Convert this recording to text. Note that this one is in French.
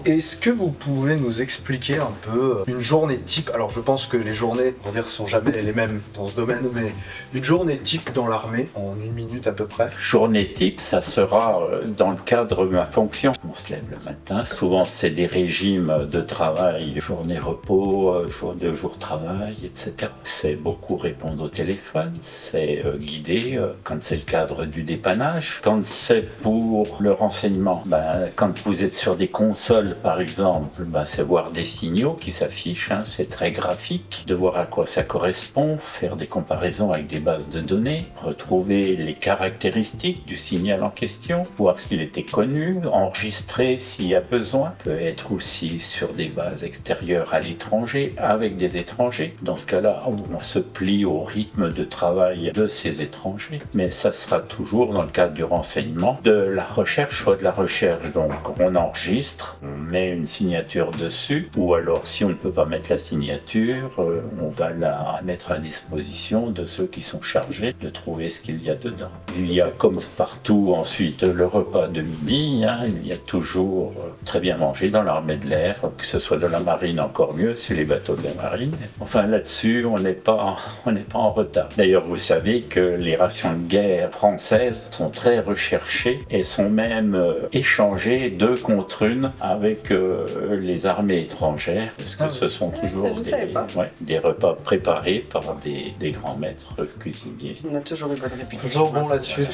Est-ce que vous pouvez nous expliquer un peu une journée type? Alors je pense que les journées, on va dire, sont jamais les mêmes dans ce domaine, mais une journée type dans l'armée, en 1 minute à peu près. Journée type, ça sera dans le cadre de ma fonction. On se lève le matin, souvent c'est des régimes de travail, journée repos, jour travail, etc. C'est beaucoup répondre au téléphone, c'est guider quand c'est le cadre du dépannage. Quand c'est pour le renseignement, quand vous êtes sur des consoles par exemple, c'est voir des signaux qui s'affichent, c'est très graphique, de voir à quoi ça correspond, faire des comparaisons avec des bases de données, retrouver les caractéristiques du signal en question, voir s'il était connu, enregistrer s'il y a besoin, peut être aussi sur des bases extérieures à l'étranger, avec des étrangers. Dans ce cas-là, on se plie au rythme de travail de ces étrangers, mais ça sera toujours dans le cadre du renseignement, de la recherche, soit de la recherche, donc on enregistre, on met une signature dessus, ou alors si on ne peut pas mettre la signature, on va la mettre à disposition de ceux qui sont chargés de trouver ce qu'il y a dedans. Il y a comme partout ensuite le repas de midi, il y a toujours très bien mangé dans l'armée de l'air, que ce soit de la marine encore mieux, sur les bateaux de la marine. Enfin là-dessus, on n'est pas en retard. D'ailleurs, vous savez que les rations de guerre françaises sont très recherchées et sont même échangées 2 contre 1 avec les armées étrangères, parce que ce sont toujours des repas préparés par des grands maîtres cuisiniers. On a toujours une bonne réputation. Toujours bon là-dessus.